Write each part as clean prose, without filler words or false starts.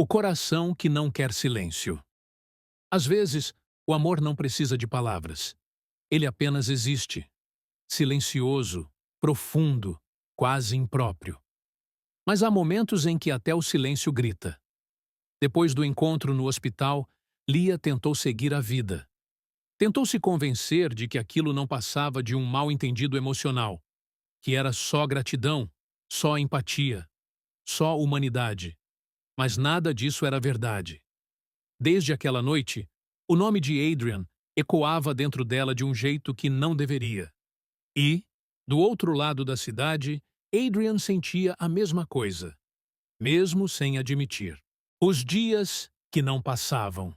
O coração que não quer silêncio. Às vezes, o amor não precisa de palavras. Ele apenas existe, silencioso, profundo, quase impróprio. Mas há momentos em que até o silêncio grita. Depois do encontro no hospital, Lia tentou seguir a vida. Tentou se convencer de que aquilo não passava de um mal-entendido emocional, que era só gratidão, só empatia, só humanidade. Mas nada disso era verdade. Desde aquela noite, o nome de Adrian ecoava dentro dela de um jeito que não deveria. E, do outro lado da cidade, Adrian sentia a mesma coisa, mesmo sem admitir. Os dias que não passavam.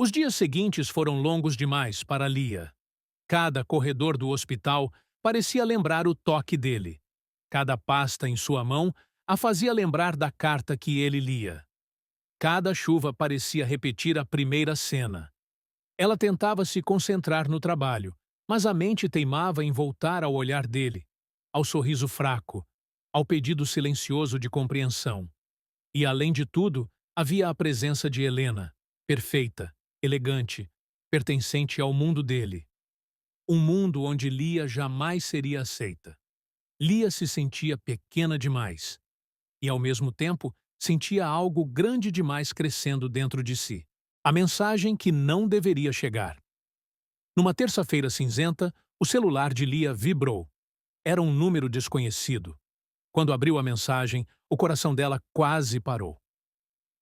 Os dias seguintes foram longos demais para Lia. Cada corredor do hospital parecia lembrar o toque dele. Cada pasta em sua mão a fazia lembrar da carta que ele lia. Cada chuva parecia repetir a primeira cena. Ela tentava se concentrar no trabalho, mas a mente teimava em voltar ao olhar dele, ao sorriso fraco, ao pedido silencioso de compreensão. E, além de tudo, havia a presença de Helena, perfeita, elegante, pertencente ao mundo dele. Um mundo onde Lia jamais seria aceita. Lia se sentia pequena demais. E, ao mesmo tempo, sentia algo grande demais crescendo dentro de si. A mensagem que não deveria chegar. Numa terça-feira cinzenta, o celular de Lia vibrou. Era um número desconhecido. Quando abriu a mensagem, o coração dela quase parou.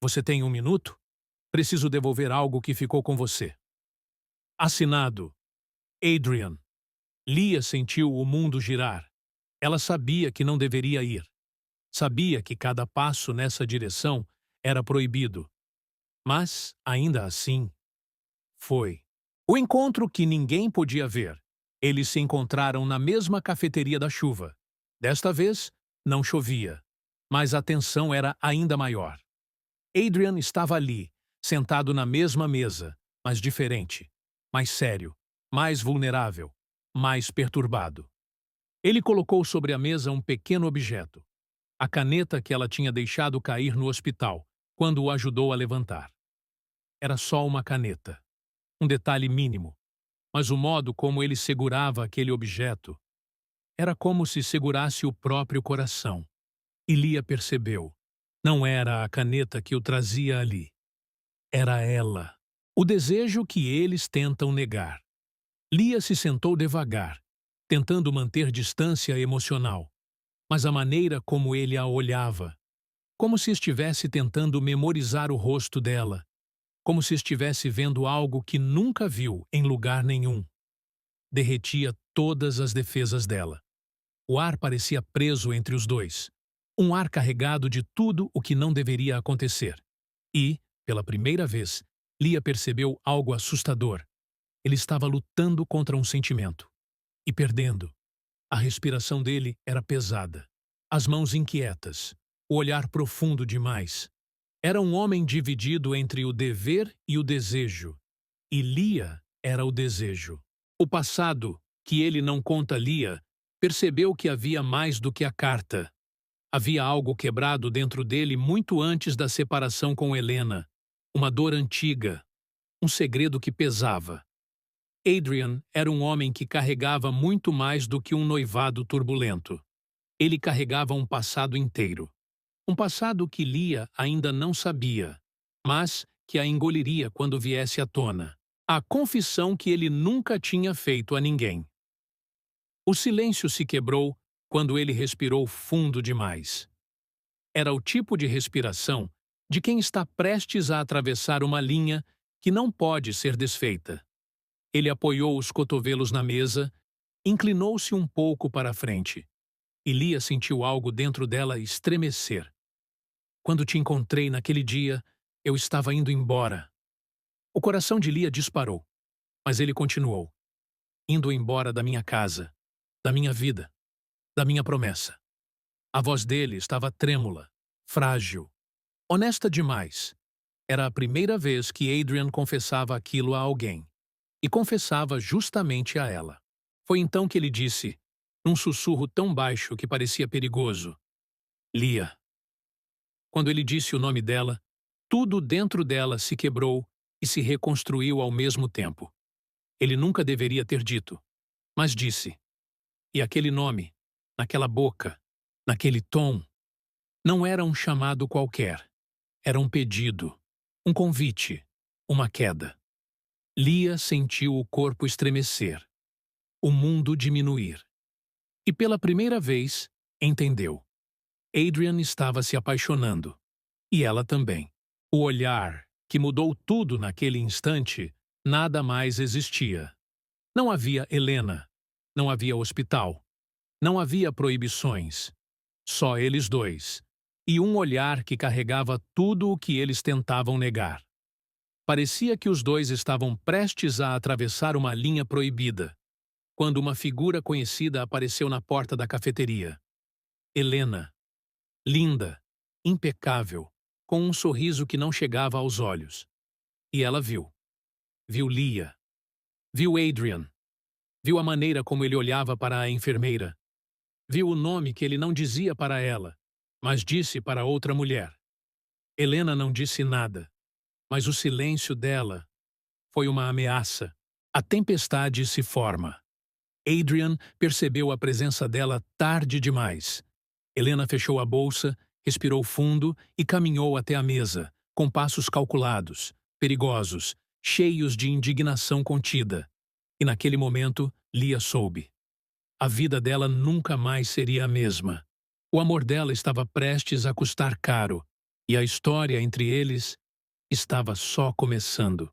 Você tem um minuto? Preciso devolver algo que ficou com você. Assinado. Adrian. Lia sentiu o mundo girar. Ela sabia que não deveria ir. Sabia que cada passo nessa direção era proibido. Mas, ainda assim, foi. O encontro que ninguém podia ver. Eles se encontraram na mesma cafeteria da chuva. Desta vez, não chovia, mas a tensão era ainda maior. Adrian estava ali, sentado na mesma mesa, mas diferente, mais sério, mais vulnerável, mais perturbado. Ele colocou sobre a mesa um pequeno objeto, a caneta que ela tinha deixado cair no hospital, quando o ajudou a levantar. Era só uma caneta, um detalhe mínimo, mas o modo como ele segurava aquele objeto era como se segurasse o próprio coração. E Lia percebeu. Não era a caneta que o trazia ali. Era ela. O desejo que eles tentam negar. Lia se sentou devagar, tentando manter distância emocional, mas a maneira como ele a olhava, como se estivesse tentando memorizar o rosto dela, como se estivesse vendo algo que nunca viu em lugar nenhum, derretia todas as defesas dela. O ar parecia preso entre os dois. Um ar carregado de tudo o que não deveria acontecer. E, pela primeira vez, Lia percebeu algo assustador. Ele estava lutando contra um sentimento. E perdendo. A respiração dele era pesada. As mãos inquietas. O olhar profundo demais. Era um homem dividido entre o dever e o desejo. E Lia era o desejo. O passado, que ele não conta a Lia, percebeu que havia mais do que a carta. Havia algo quebrado dentro dele muito antes da separação com Helena. Uma dor antiga. Um segredo que pesava. Adrian era um homem que carregava muito mais do que um noivado turbulento. Ele carregava um passado inteiro. Um passado que Lia ainda não sabia, mas que a engoliria quando viesse à tona. A confissão que ele nunca tinha feito a ninguém. O silêncio se quebrou quando ele respirou fundo demais. Era o tipo de respiração de quem está prestes a atravessar uma linha que não pode ser desfeita. Ele apoiou os cotovelos na mesa, inclinou-se um pouco para a frente. E Lia sentiu algo dentro dela estremecer. Quando te encontrei naquele dia, eu estava indo embora. O coração de Lia disparou, mas ele continuou. Indo embora da minha casa, da minha vida, da minha promessa. A voz dele estava trêmula, frágil, honesta demais. Era a primeira vez que Adrian confessava aquilo a alguém. E confessava justamente a ela. Foi então que ele disse, num sussurro tão baixo que parecia perigoso, Lia. Quando ele disse o nome dela, Tudo dentro dela se quebrou e se reconstruiu ao mesmo tempo. Ele nunca deveria ter dito, mas disse. E aquele nome, naquela boca, naquele tom, não era um chamado qualquer. Era um pedido, um convite, uma queda. Lia sentiu o corpo estremecer, o mundo diminuir. E pela primeira vez, entendeu. Adrian estava se apaixonando. E ela também. O olhar, que mudou tudo naquele instante, nada mais existia. Não havia Helena. Não havia hospital. Não havia proibições. Só eles dois. E um olhar que carregava tudo o que eles tentavam negar. Parecia que os dois estavam prestes a atravessar uma linha proibida, quando uma figura conhecida apareceu na porta da cafeteria. Helena. Linda, impecável, com um sorriso que não chegava aos olhos. E ela viu. Viu Lia. Viu Adrian. Viu a maneira como ele olhava para a enfermeira. Viu o nome que ele não dizia para ela, mas disse para outra mulher. Helena não disse nada, mas o silêncio dela foi uma ameaça. A tempestade se forma. Adrian percebeu a presença dela tarde demais. Helena fechou a bolsa, respirou fundo e caminhou até a mesa, com passos calculados, perigosos, cheios de indignação contida. E naquele momento, Lia soube. A vida dela nunca mais seria a mesma. O amor dela estava prestes a custar caro, e a história entre eles estava só começando.